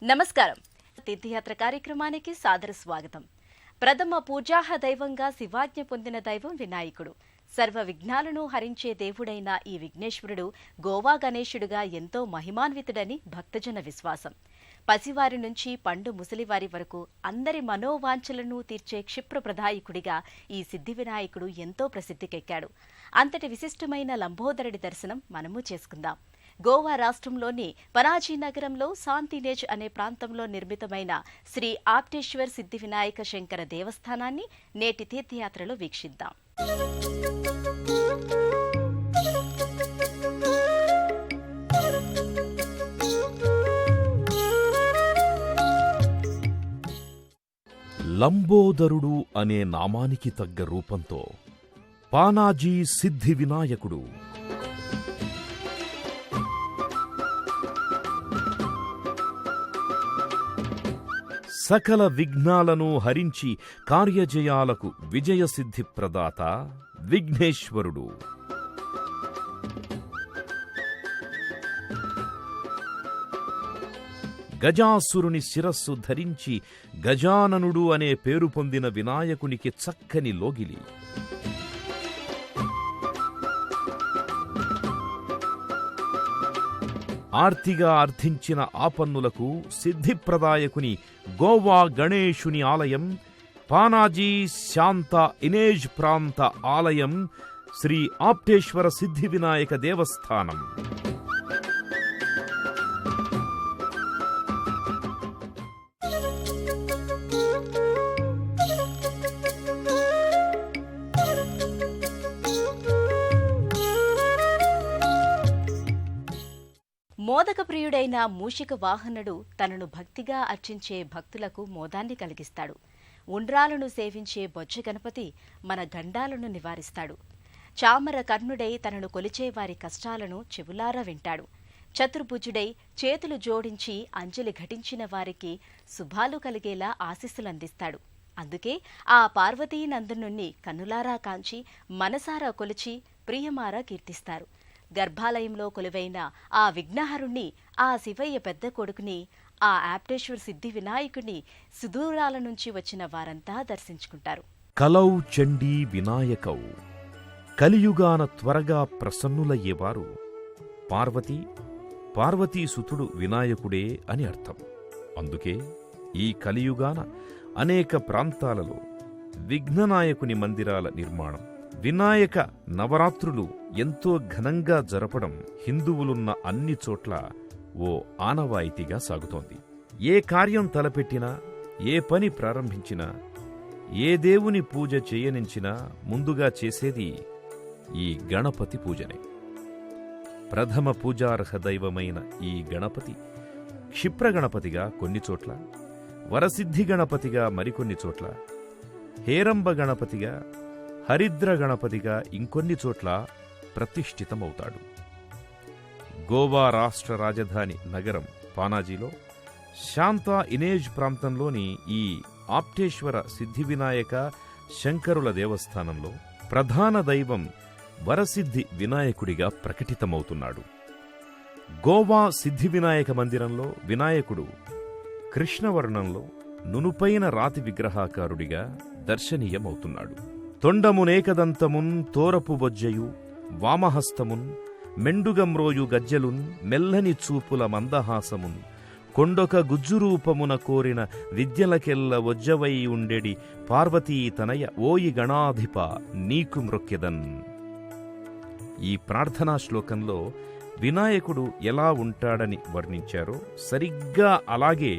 నమస్కారం. తీర్థయాత్ర కార్యక్రమానికి సాదర స్వాగతం. ప్రథమ పూజాహ దైవంగా శివాజ్ఞ పొందిన దైవం వినాయకుడు. సర్వ విఘ్నాలను హరించే దేవుడైన ఈ విఘ్నేశ్వరుడు గోవా గణేశుడుగా ఎంతో మహిమాన్వితుడని భక్తజన విశ్వాసం. పసివారి నుంచి పండు ముసలివారి వరకు అందరి మనోవాంఛలను తీర్చే క్షిప్రప్రదాయకుడిగా ఈ సిద్ధి వినాయకుడు ఎంతో ప్రసిద్ధికెక్కాడు. అంతటి విశిష్టమైన లంబోదరుడి దర్శనం మనము చేసుకుందాం. గోవా రాష్ట్రంలోని పనాజీ నగరంలో శాంతినేజ్ అనే ప్రాంతంలో నిర్మితమైన శ్రీ ఆప్టేశ్వర్ సిద్ధి వినాయక శంకర దేవస్థానాన్ని నేటి తీర్థయాత్రలో వీక్షిద్దాం. లంబోదరుడు అనే నామానికి తగ్గ రూపంతో పానాజీ సిద్ధి వినాయకుడు సకల విఘ్నాలను హరించి కార్యజయాలకు విజయసిద్ధి ప్రదాత విఘ్నేశ్వరుడు. గజాసురుని శిరస్సు ధరించి గజాననుడు అనే పేరు పొందిన వినాయకునికి చక్కని లోగిలి. ఆర్తిగా అర్థించిన ఆపన్నులకు సిద్ధిప్రదాయకుని గోవా గణేశుని ఆలయం, పానాజీ శాంత ఇనేజ్ ప్రాంత ఆలయం, శ్రీ ఆప్టేశ్వర సిద్ధి వినాయక దేవస్థానం. మోదక ప్రియుడైన మూషిక వాహనుడు తనను భక్తిగా అర్చించే భక్తులకు మోదాన్ని కలిగిస్తాడు. ఉండ్రాలను సేవించే బొజ్జ గణపతి మన గండాలను నివారిస్తాడు. చామర కర్ణుడై తనను కొలిచేవారి కష్టాలను చెవులారా వింటాడు. చతుర్భుజుడై చేతులు జోడించి అంజలి ఘటించిన వారికి శుభాలు కలిగేలా ఆశీస్సులందిస్తాడు. అందుకే ఆ పార్వతీనందనుణ్ణి కన్నులారా కాంచి మనసారా కొలిచి ప్రియమారా కీర్తిస్తారు. గర్భాలయంలో కొలువైన ఆ విఘ్నహరుణ్ణి, ఆ శివయ్య పెద్ద కొడుకుని, ఆ ఆప్టేశ్వర్ సిద్ధి వినాయకుడిని సుదూరాల నుంచి వచ్చిన వారంతా దర్శించుకుంటారు. కలౌ చండీ వినాయకౌ, కలియుగాన త్వరగా ప్రసన్నులయ్యేవారు పార్వతీసుతుడు వినాయకుడే అని అర్థం. అందుకే ఈ కలియుగాన అనేక ప్రాంతాలలో విఘ్ననాయకుని మందిరాల నిర్మాణం, వినాయక నవరాత్రులు ఎంతో ఘనంగా జరపడం హిందువులున్న అన్ని చోట్ల ఓ ఆనవాయితీగా సాగుతోంది. ఏ కార్యం తలపెట్టినా, ఏ పని ప్రారంభించినా, ఏ దేవుని పూజ చేయనించినా ముందుగా చేసేది ఈ గణపతి పూజనే. ప్రథమ పూజార్హ దైవమైన ఈ గణపతి క్షిప్రగణపతిగా కొన్ని చోట్ల, వరసిద్ధి గణపతిగా మరికొన్ని చోట్ల, హేరంబ గణపతిగా, హరిద్ర గణపతిగా ఇంకొన్ని చోట్ల ప్రతిష్ఠితమవుతాడు. గోవా రాష్ట్ర రాజధాని నగరం పానాజీలో శాంత ఇనేజ్ ప్రాంతంలోని ఈ ఆప్టేశ్వర సిద్ధి వినాయక శంకరుల దేవస్థానంలో ప్రధాన దైవం వరసిద్ధి వినాయకుడిగా ప్రకటితమవుతున్నాడు. గోవా సిద్ధి వినాయక మందిరంలో వినాయకుడు కృష్ణవర్ణంలో నునుపైన రాతి విగ్రహాకారుడిగా దర్శనీయమవుతున్నాడు. తొండమునేకదంతమున్ తోరపు బొజ్జయు వామహస్తమున్ మెండుగమ్రోయు గజ్జలున్ మెల్లని చూపుల మందహాసమున్ కొండొక గుజ్జురూపమున కోరిన విద్యలకెల్ల వజ్జవై ఉండెడి పార్వతీ తనయ ఓయి గణాధిప నీకు మ్రొక్కెదన్. ఈ ప్రార్థనా శ్లోకంలో వినాయకుడు ఎలా ఉంటాడని వర్ణించారో సరిగ్గా అలాగే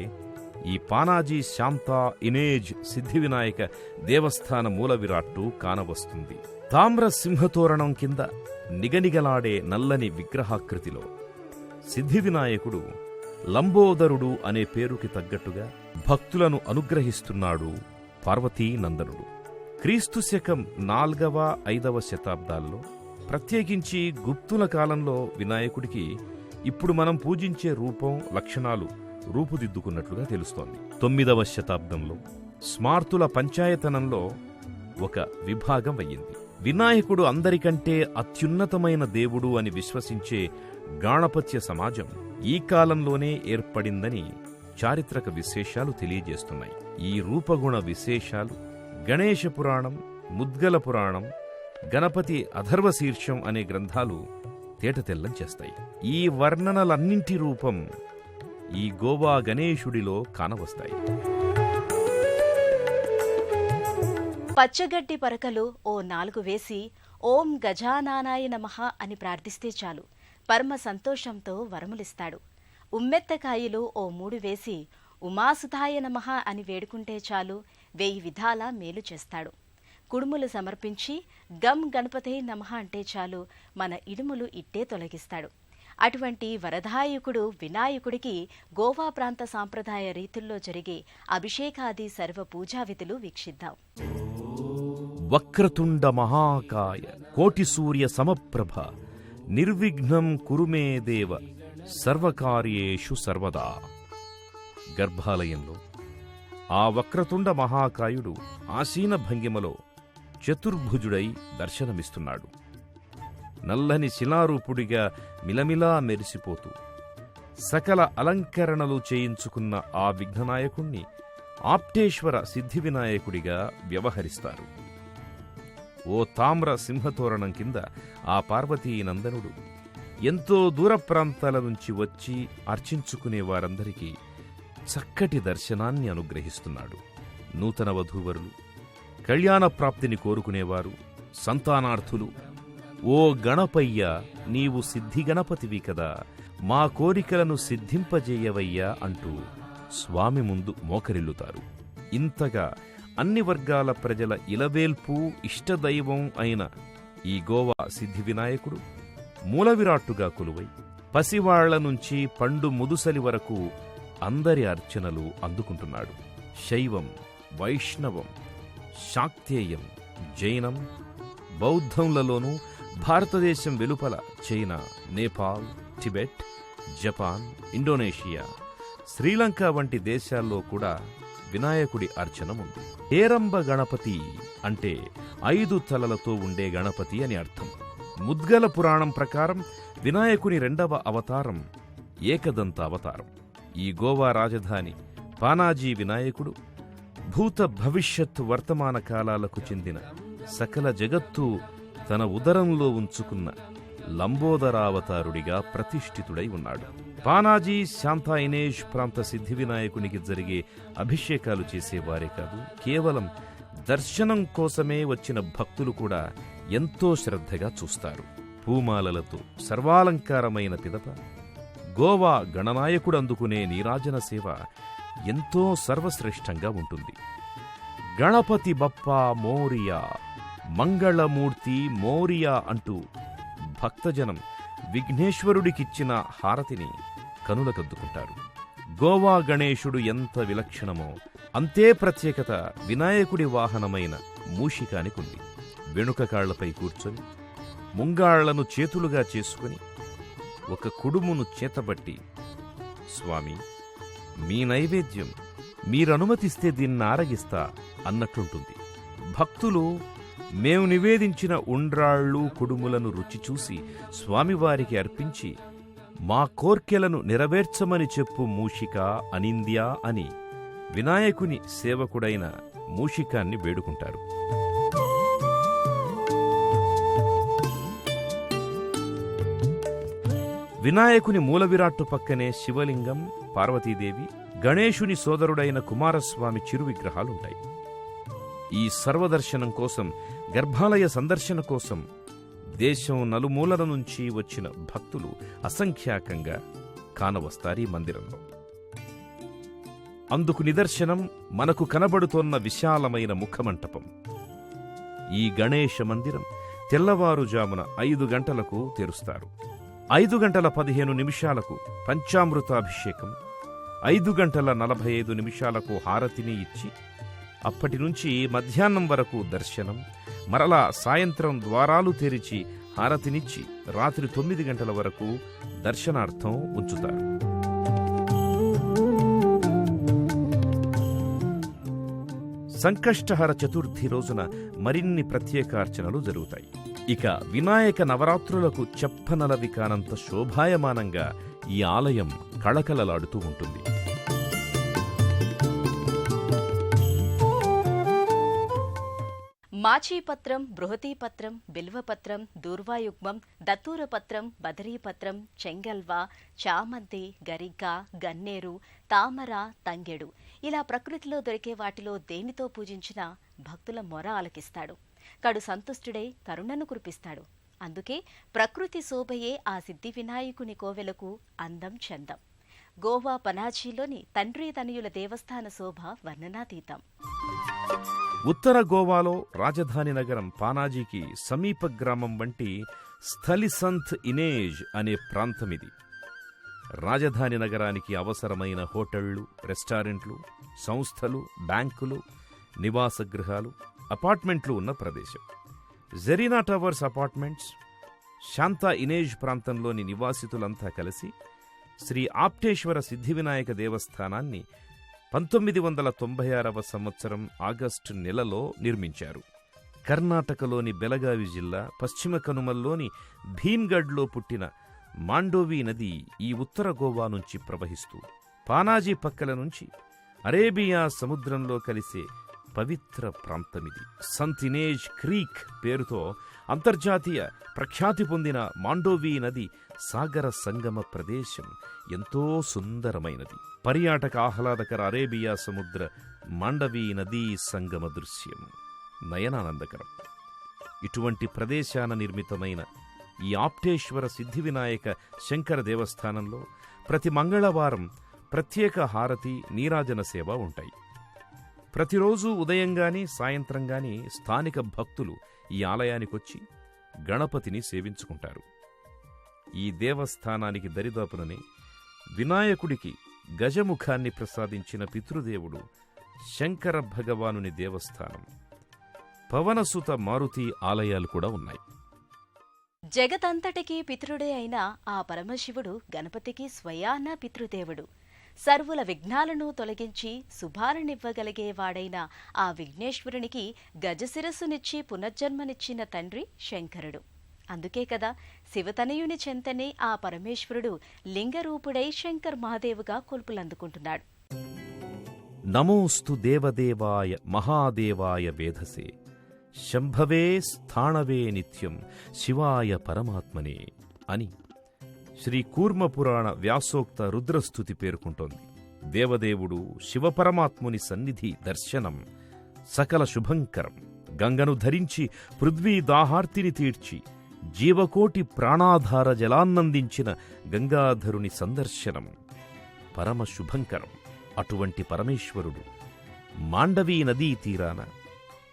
ఈ పానాజీ శాంత ఇనేజ్ సిద్ధి వినాయక దేవస్థాన మూల విరాట్టు కానవస్తుంది. తామ్ర సింహతోరణం కింద నిగనిగలాడే నల్లని విగ్రహాకృతిలో సిద్ధి వినాయకుడు లంబోదరుడు అనే పేరుకి తగ్గట్టుగా భక్తులను అనుగ్రహిస్తున్నాడు పార్వతీనందనుడు. క్రీస్తు శకం 4వ-5వ శతాబ్దాల్లో, ప్రత్యేకించి గుప్తుల కాలంలో వినాయకుడికి ఇప్పుడు మనం పూజించే రూపం, లక్షణాలు రూపుదిద్దుకున్నట్లుగా తెలుస్తోంది. 9వ శతాబ్దంలో స్మార్తుల పంచాయతనంలో ఒక విభాగం అయ్యింది. వినాయకుడు అందరికంటే అత్యున్నతమైన దేవుడు అని విశ్వసించే గాణపత్య సమాజం ఈ కాలంలోనే ఏర్పడిందని చారిత్రక విశేషాలు తెలియజేస్తున్నాయి. ఈ రూపగుణ విశేషాలు గణేశ పురాణం, ముద్గల పురాణం, గణపతి అథర్వశీర్షం అనే గ్రంథాలు తేటతెల్లం చేస్తాయి. ఈ వర్ణనలన్నింటి రూపం ఈ గోవా గణేశుడిలో కానవస్తాయి. పచ్చగడ్డి పరకలు ఓ 4 వేసి ఓం గజానానాయ నమః అని ప్రార్థిస్తే చాలు పరమ సంతోషంతో వరములిస్తాడు. ఉమ్మెత్తకాయలు ఓ 3 వేసి ఉమాసుతాయ నమః అని వేడుకుంటే చాలు 1000 విధాల మేలు చేస్తాడు. కుడుములు సమర్పించి గం గణపతే నమః అంటే చాలు మన ఇడుములు ఇట్టే తొలగిస్తాడు. అటువంటి వరదాయకుడు వినాయకుడికి గోవా ప్రాంత సాంప్రదాయ రీతుల్లో జరిగే అభిషేకాది సర్వ పూజా విధులు వీక్షిద్దాం. వక్రతుండ మహాకాయ కోటి సూర్య సమప్రభ నిర్విఘ్నం కురుమే దేవ సర్వకార్యేషు సర్వదా. గర్భాలయంలో ఆ వక్రతుండ మహాకాయుడు ఆసీన భంగిమలో చతుర్భుజుడై దర్శనమిస్తున్నాడు. నల్లని శిలారూపుడిగా మిలమిలా మెరిసిపోతూ సకల అలంకరణలు చేయించుకున్న ఆ విఘ్ననాయకుణ్ణి ఆప్టేశ్వర సిద్ధివినాయకుడిగా వ్యవహరిస్తారు. ఓ తామ్ర సింహతోరణం కింద ఆ పార్వతీనందనుడు ఎంతో దూర ప్రాంతాల నుంచి వచ్చి అర్చించుకునే వారందరికీ చక్కటి దర్శనాన్ని అనుగ్రహిస్తున్నాడు. నూతన వధూవరులు, కళ్యాణ ప్రాప్తిని కోరుకునేవారు, సంతానార్థులు ఓ గణపయ్య నీవు సిద్ధి గణపతివి కదా, మా కోరికలను సిద్ధింపజేయవయ్యా అంటూ స్వామి ముందు మోకరిల్లుతారు. ఇంతగా అన్ని వర్గాల ప్రజల ఇలవేల్పు ఇష్టదైవం అయిన ఈ గోవా సిద్ధి వినాయకుడు మూలవిరాట్టుగా కొలువై పసివాళ్ల నుంచి పండు ముదుసలి వరకు అందరి అర్చనలు అందుకుంటున్నాడు. శైవం, వైష్ణవం, శాక్తేయం, జైనం, బౌద్ధంలలోనూ భారతదేశం వెలుపల China, Nepal, Tibet, Japan, Indonesia, Sri Lanka వంటి దేశాల్లో కూడా వినాయకుడి అర్చనముంది. హేరంబ గణపతి అంటే 5 తలలతో ఉండే గణపతి అని అర్థం. ముద్గల పురాణం ప్రకారం వినాయకుని 2వ అవతారం ఏకదంత అవతారం. ఈ గోవా రాజధాని పానాజీ వినాయకుడు భూత భవిష్యత్ వర్తమాన కాలాలకు చెందిన సకల జగత్తు తన ఉదరంలో ఉంచుకున్న లంబోదరావతారుడిగా ప్రతిష్ఠితుడై ఉన్నాడు. పానాజీ, శాంతా ఇనేష్ ప్రాంత సిద్ధి వినాయకునికి జరిగే అభిషేకాలు చేసేవారే కాదు, కేవలం దర్శనం కోసమే వచ్చిన భక్తులు కూడా ఎంతో శ్రద్ధగా చూస్తారు. పూమాలలతో సర్వాలంకారమైన పిదప గోవా గణనాయకుడు అందుకునే నీరాజన సేవ ఎంతో సర్వశ్రేష్టంగా ఉంటుంది. గణపతి బప్పా మోరియా, మంగళమూర్తి మోరియా అంటూ భక్తజనం విఘ్నేశ్వరుడికిచ్చిన హారతిని కనులకద్దుకుంటారు. గోవా గణేశుడు ఎంత విలక్షణమో అంతే ప్రత్యేకత వినాయకుడి వాహనమైన మూషికానికుంది. వెనుక కాళ్లపై కూర్చొని ముంగాళ్లను చేతులుగా చేసుకుని ఒక కుడుమును చేతబట్టి, స్వామి మీ నైవేద్యం మీరనుమతిస్తే దీన్నారగిస్తా అన్నట్లుంటుంది. భక్తులు మేము నివేదించిన ఉండ్రాళ్ళు, కుడుములను రుచి చూసి స్వామివారికి అర్పించి మా కోర్కెలను నెరవేర్చమని చెప్పు మూషిక అనింద్యా అని వినాయకుని సేవకుడైన మూషికాన్ని వేడుకుంటారు. వినాయకుని మూలవిరాట్టు పక్కనే శివలింగం, పార్వతీదేవి, గణేశుని సోదరుడైన కుమారస్వామి చిరు విగ్రహాలుంటాయి. ఈ సర్వదర్శనం కోసం, గర్భాలయ సందర్శన కోసం దేశం నలుమూలల నుంచి వచ్చిన భక్తులు అసంఖ్యాకంగా కానవస్తారీ మందిరంలో. అందుకు నిదర్శనం మనకు కనబడుతోన్న విశాలమైన ముఖమంటపం. ఈ గణేశ మందిరం తెల్లవారుజామున 5 గంటలకు తెరుస్తారు. 5:15 పంచామృతాభిషేకం, 5:45 హారతిని ఇచ్చి అప్పటి నుంచి మధ్యాహ్నం వరకు దర్శనం, మరలా సాయంత్రం ద్వారాలు తెరిచి హారతినిచ్చి రాత్రి 9 గంటల వరకు దర్శనార్థం ఉంచుతారు. సంకష్టహర చతుర్థి రోజున మరిన్ని ప్రత్యేకార్చనలు జరుగుతాయి. ఇక వినాయక నవరాత్రులకు చెప్పనలవి కానంత శోభాయమానంగా ఈ ఆలయం కళకళలాడుతూ ఉంటుంది. కాచీపత్రం, బృహతీపత్రం, బిల్వపత్రం, దూర్వాయుగ్మం, దత్తూరపత్రం, బదరీపత్రం, చెంగల్వ, చామంతి, గరిక, గన్నేరు, తామర, తంగెడు ఇలా ప్రకృతిలో దొరికే వాటిలో దేనితో పూజించినా భక్తుల మొర ఆలకిస్తాడు. కడు సంతుష్టుడై కరుణను కురిపిస్తాడు. అందుకే ప్రకృతి శోభయే ఆ సిద్ధి వినాయకుని కోవెలకు అందం చందం. గోవా పనాజీలోని తండ్రి తనయుల దేవస్థాన శోభ వర్ణనాతీతం. ఉత్తర గోవాలో రాజధాని నగరం పానాజీకి సమీప గ్రామం వంటి స్థలి సంత్ ఇనేజ్ అనే ప్రాంతమిది. రాజధాని నగరానికి అవసరమైన హోటళ్లు, రెస్టారెంట్లు, సంస్థలు, బ్యాంకులు, నివాస గృహాలు, అపార్ట్మెంట్లు ఉన్న ప్రదేశం. జెరీనా టవర్స్ అపార్ట్మెంట్స్, శాంతా ఇనేజ్ ప్రాంతంలోని నివాసితులంతా కలిసి శ్రీ ఆప్టేశ్వర సిద్ధివినాయక దేవస్థానాన్ని 1996వ సంవత్సరం ఆగస్టు నెలలో నిర్మించారు. కర్ణాటకలోని బెలగావి జిల్లా పశ్చిమ కనుమల్లోని భీమ్గఢ్లో పుట్టిన మాండోవి నది ఈ ఉత్తర గోవా నుంచి ప్రవహిస్తూ పానాజీ పక్కల నుంచి అరేబియా సముద్రంలో కలిసే పవిత్ర ప్రాంతమిది. సంత్ ఇనేజ్ క్రీక్ పేరుతో అంతర్జాతీయ ప్రఖ్యాతి పొందిన మాండోవి నది సాగర సంగమ ప్రదేశం ఎంతో సుందరమైనది. పర్యాటక ఆహ్లాదకర అరేబియా సముద్ర మాండవీ నదీ సంగమ దృశ్యం నయనానందకరం. ఇటువంటి ప్రదేశాన నిర్మితమైన ఈ ఆప్టేశ్వర సిద్ధివినాయక శంకర దేవస్థానంలో ప్రతి మంగళవారం ప్రత్యేక హారతి, నీరాజన సేవ ఉంటాయి. ప్రతిరోజు ఉదయంగాని సాయంత్రంగాని స్థానిక భక్తులు ఈ ఆలయానికొచ్చి గణపతిని సేవించుకుంటారు. ఈ దేవస్థానానికి దరిదాపుననే వినాయకుడికి గజముఖాన్ని ప్రసాదించిన పితృదేవుడు శంకర భగవానుని దేవస్థానం, పవనసుత మారుతి ఆలయాలు కూడా ఉన్నాయి. జగతంతటికీ పితృడే అయిన ఆ పరమశివుడు గణపతికి స్వయాన పితృదేవుడు. సర్వుల విఘ్నాలను తొలగించి శుభాలనివ్వగలిగేవాడైన ఆ విఘ్నేశ్వరునికి గజశిరస్సునిచ్చి పునర్జన్మనిచ్చిన తండ్రి శంకరుడు. అందుకే కదా శివతనయుని చెంతనే ఆ పరమేశ్వరుడు లింగరూపుడై శంకర్ మహాదేవుగా కొల్పులందుకుంటున్నాడు. నమోస్తు దేవదేవాయ మహాదేవాయ వేధసే శంభవే స్థాణవే నిత్యం శివాయ పరమాత్మనే అని శ్రీ కూర్మపురాణ వ్యాసోక్త రుద్రస్తుతి పేర్కొంటోంది. దేవదేవుడు శివపరమాత్ముని సన్నిధి దర్శనం సకల శుభంకరం. గంగను ధరించి పృథ్వీ దాహార్తిని తీర్చి జీవకోటి ప్రాణాధార జలాన్నందించిన గంగాధరుని సందర్శనం పరమ శుభంకరం. అటువంటి పరమేశ్వరుడు మాండవీ నదీ తీరాన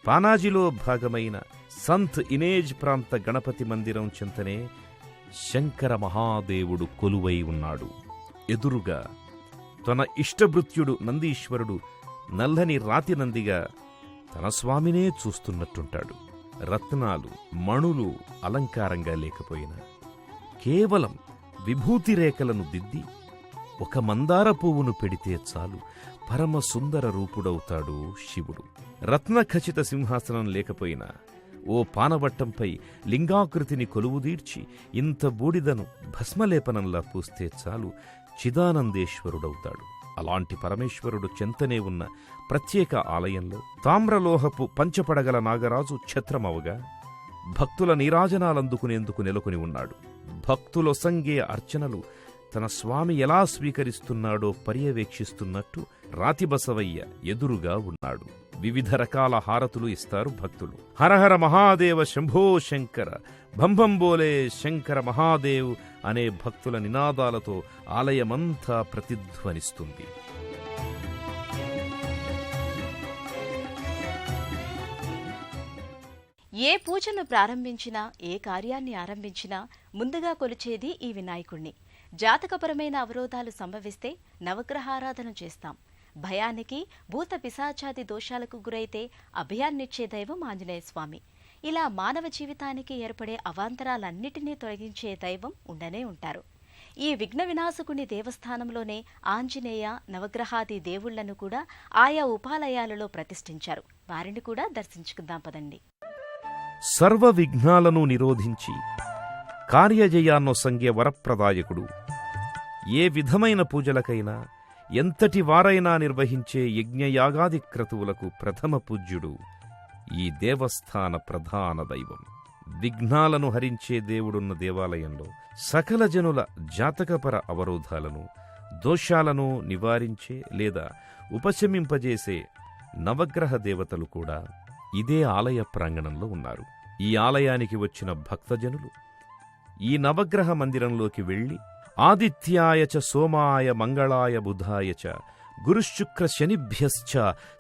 పానాజీలో భాగమైన సంత్ ఇనేజ్ ప్రాంత గణపతి మందిరం చెంతనే శంకర మహాదేవుడు కొలువై ఉన్నాడు. ఎదురుగా తన ఇష్టభృత్యుడు నందీశ్వరుడు నల్లని రాతి నందిగా తన స్వామినే చూస్తున్నట్టుంటాడు. రత్నాలు, మణులు అలంకారంగా లేకపోయినా కేవలం విభూతి రేఖలను దిద్ది ఒక మందార పువ్వును పెడితే చాలు పరమ సుందర రూపుడవుతాడు శివుడు. రత్నఖచిత సింహాసనం లేకపోయినా ఓ పానవట్టంపై లింగాకృతిని కొలువుదీర్చి ఇంత బూడిదను భస్మలేపనంలా పూస్తే చాలు చిదానందేశ్వరుడవుతాడు. అలాంటి పరమేశ్వరుడు చెంతనే ఉన్న ప్రత్యేక ఆలయంలో తామ్రలోహపు పంచపడగల నాగరాజు ఛత్రమవగా భక్తుల నీరాజనాలందుకునేందుకు నెలకొని ఉన్నాడు. భక్తులొసంగే అర్చనలు తన స్వామి ఎలా స్వీకరిస్తున్నాడో పర్యవేక్షిస్తున్నట్టు రాతిబసవయ్య ఎదురుగా ఉన్నాడు. వివిధ రకాల హారతులు ఇస్తారు భక్తులు. హరహర మహాదేవ శంభో శంకర, భంభంబోలే శంకర మహాదేవ్ అనే భక్తుల నినాదాలతో ఆలయమంతా ప్రతిధ్వనిస్తుంది. ఏ పూజను ప్రారంభించినా, ఏ కార్యాన్ని ఆరంభించినా ముందుగా కొలిచేది ఈ వినాయకుణ్ణి. జాతకపరమైన అవరోధాలు సంభవిస్తే నవగ్రహారాధన చేస్తాం. భయానికి, భూత పిశాచాది దోషాలకు గురైతే అభయాన్నిచ్చే దైవం ఆంజనేయ స్వామి. ఇలా మానవ జీవితానికి ఏర్పడే అవాంతరాలన్నిటినీ తొలగించే దైవం ఉండనే ఉంటారు. ఈ విఘ్న వినాశకుని దేవస్థానంలోనే ఆంజనేయ, నవగ్రహాది దేవుళ్లను కూడా ఆయా ఉపాలయాలలో ప్రతిష్ఠించారు. వారిని కూడా దర్శించుకుందాం పదండి. సర్వ విఘ్నాలను నిరోధించి కార్యజయాన్నొసంగే వరప్రదాయకుడు, ఏ విధమైన పూజలకైనా ఎంతటి వారైనా నిర్వహించే యజ్ఞయాగాది క్రతువులకు ప్రథమ పూజ్యుడు ఈ దేవస్థాన ప్రధాన దైవం. విఘ్నాలను హరించే దేవుడున్న దేవాలయంలో సకల జనుల జాతకపర అవరోధాలను, దోషాలను నివారించే లేదా ఉపశమింపజేసే నవగ్రహ దేవతలు కూడా ఇదే ఆలయ ప్రాంగణంలో ఉన్నారు. ఈ ఆలయానికి వచ్చిన భక్తజనులు ఈ నవగ్రహ మందిరంలోకి వెళ్లి ఆదిత్యాయ చ సోమాయ మంగళాయ బుధాయ చ గురుశుక్ర శనిభ్యశ్చ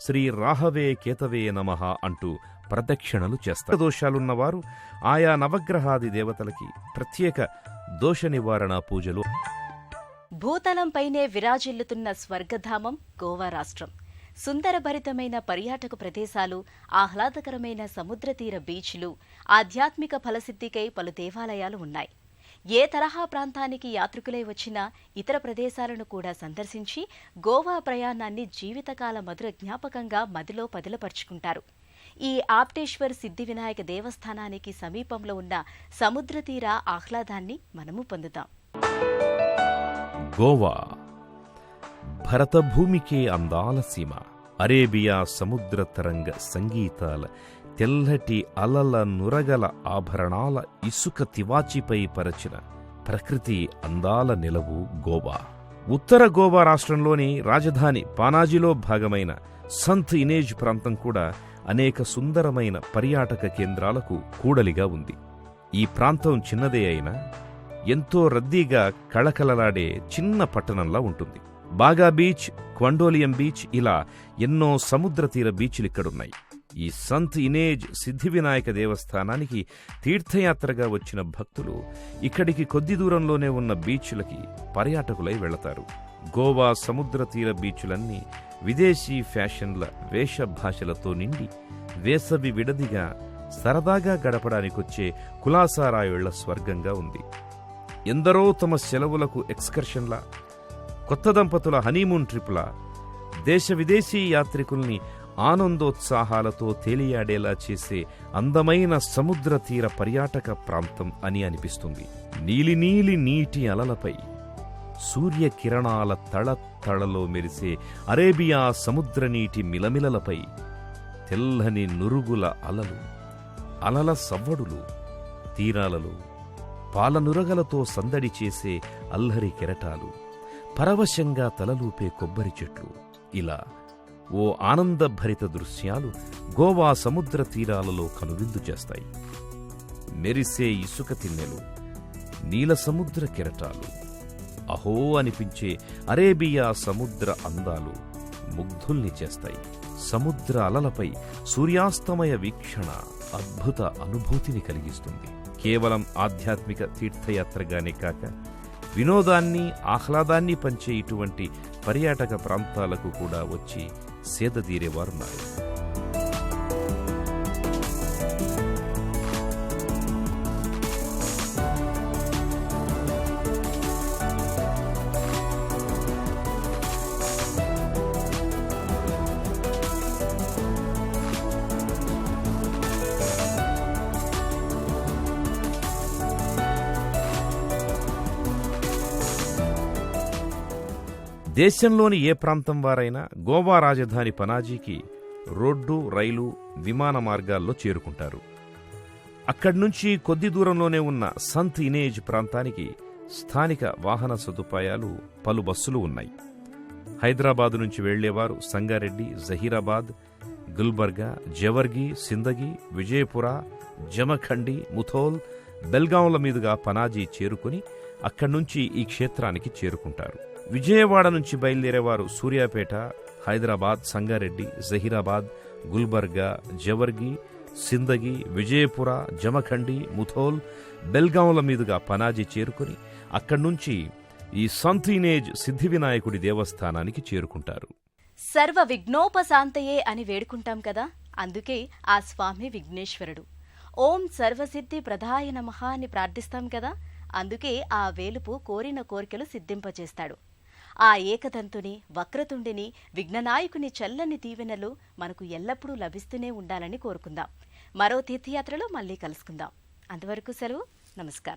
శ్రీ రాహవే కేతవే నమః అంటూ ప్రదక్షిణలు చేస్తారు. దోషాలున్నవారు ఆయా నవగ్రహాది దేవతలకి ప్రత్యేక దోష నివారణ పూజలు. భూతలంపైనే విరాజిల్లుతున్న స్వర్గధామం గోవా రాష్ట్రం. సుందరభరితమైన పర్యాటక ప్రదేశాలు, ఆహ్లాదకరమైన సముద్రతీర బీచ్లు, ఆధ్యాత్మిక ఫలసిద్ధికై పలు దేవాలయాలు ఉన్నాయి. ఏ తరహా ప్రాంతానికి యాత్రికులై వచ్చినా ఇతర ప్రదేశాలను కూడా సందర్శించి గోవా ప్రయాణాన్ని జీవితకాల మధుర జ్ఞాపకంగా మదిలో పదిలపరుచుకుంటారు. ఈ ఆప్టేశ్వర్ సిద్ధి వినాయక దేవస్థానానికి సమీపంలో ఉన్న సముద్రతీర ఆహ్లాదాన్ని మనము పొందుతాం. గోవా భరతభూమికే అందాల సీమ. అరేబియా సముద్ర తరంగ సంగీతాల, తెల్లటి అలల నురగల ఆభరణాల ఇసుక తివాచిపై పరచిన ప్రకృతి అందాల నిలవు గోవా. ఉత్తర గోవా రాష్ట్రంలోని రాజధాని పానాజీలో భాగమైన సంత్ ఇనేజ్ ప్రాంతం కూడా అనేక సుందరమైన పర్యాటక కేంద్రాలకు కూడలిగా ఉంది. ఈ ప్రాంతం చిన్నదే అయినా ఎంతో రద్దీగా కళకళలాడే చిన్న పట్టణంలా ఉంటుంది. బాగా బీచ్, క్వండోలియం బీచ్, ఇలా ఎన్నో సముద్ర తీర బీచ్లిక్కడున్నాయి. ఈ సంత్ ఇనేజ్ సిద్ధి వినాయక దేవస్థానానికి తీర్థయాత్రగా వచ్చిన భక్తులు ఇక్కడికి కొద్ది దూరంలోనే ఉన్న బీచ్లకి పర్యాటకులై వెళతారు. గోవా సముద్ర తీర బీచ్లన్నీ విదేశీ ఫ్యాషన్ల వేషభాషలతో నిండి వేసవి విడదిగా సరదాగా గడపడానికొచ్చే కులాసారాయుళ్ల స్వర్గంగా ఉంది. ఎందరో తమ సెలవులకు ఎక్స్కర్షన్లా, కొత్త దంపతుల హనీమూన్ ట్రిప్లా, దేశ విదేశీ యాత్రికుల్ని ఆనందోత్సాహాలతో తేలియాడేలా చేసే అందమైన సముద్ర తీర పర్యాటక ప్రాంతం అని అనిపిస్తుంది. నీలినీలి నీటి అలలపై సూర్యకిరణాల తళతళలో మెరిసే అరేబియా సముద్ర నీటి మిలమిలలపై తెల్లని నురుగుల అలలు, అలల సవ్వడులు, తీరాలలో పాలనురగలతో సందడి చేసే అల్లరి కెరటాలు, పరవశంగా తలలూపే కొబ్బరి చెట్లు, ఇలా ఓ ఆనందభరిత దృశ్యాలు గోవా సముద్ర తీరాలలో కనువిందు చేస్తాయి. మెరిసే ఇసుక తిన్నెలు, నీల సముద్ర కెరటాలు, అహో అనిపించే అరేబియా సముద్ర అందాలు ముగ్ధుల్ని చేస్తాయి. సముద్ర అలలపై సూర్యాస్తమయ వీక్షణ అద్భుత అనుభూతిని కలిగిస్తుంది. కేవలం ఆధ్యాత్మిక తీర్థయాత్రగానే కాక వినోదాన్ని, ఆహ్లాదాన్ని పంచే ఇటువంటి పర్యాటక ప్రాంతాలకు కూడా వచ్చి సేదతీరేవారున్నారు. దేశంలోని ఏ ప్రాంతం వారైనా గోవా రాజధాని పనాజీకి రోడ్డు, రైలు, విమాన మార్గాల్లో చేరుకుంటారు. అక్కడ్నుంచి కొద్ది దూరంలోనే ఉన్న సంత్ ఇనేజ్ ప్రాంతానికి స్థానిక వాహన సదుపాయాలు, పలు బస్సులు ఉన్నాయి. హైదరాబాదు నుంచి వెళ్లేవారు సంగారెడ్డి, జహీరాబాద్, గుల్బర్గా, జవర్గి, సిందగి, విజయపుర, జమఖండి, ముథోల్, బెల్గాంల మీదుగా పనాజీ చేరుకుని అక్కడ్నుంచి ఈ క్షేత్రానికి చేరుకుంటారు. విజయవాడ నుంచి బయలుదేరేవారు సూర్యాపేట, హైదరాబాద్, సంగారెడ్డి, జహీరాబాద్, గుల్బర్గా, జవర్గి, సిందగి, విజయపుర, జమఖండి, ముథోల్, బెల్గాంల మీదుగా పనాజీ చేరుకుని అక్కడ్నుంచి ఈ సంత్ ఇనేజ్ సిద్ధి వినాయకుడి దేవస్థానానికి చేరుకుంటారు. సర్వ విఘ్నోపశాంతయే అని వేడుకుంటాం కదా, అందుకే ఆ స్వామి విఘ్నేశ్వరుడు. ఓం సర్వసిద్ధి ప్రదాయ నమః అని ప్రార్థిస్తాం కదా, అందుకే ఆ వేలుపు కోరిన కోరికలు సిద్ధింపజేస్తాడు. ఆ ఏకదంతుని, వక్రతుండిని, విఘ్ననాయకుని చల్లని దీవెనలు మనకు ఎల్లప్పుడూ లభిస్తూనే ఉండాలని కోరుకుందాం. మరో తీర్థయాత్రలో మళ్లీ కలుసుకుందాం. అంతవరకు సెలవు. నమస్కారం.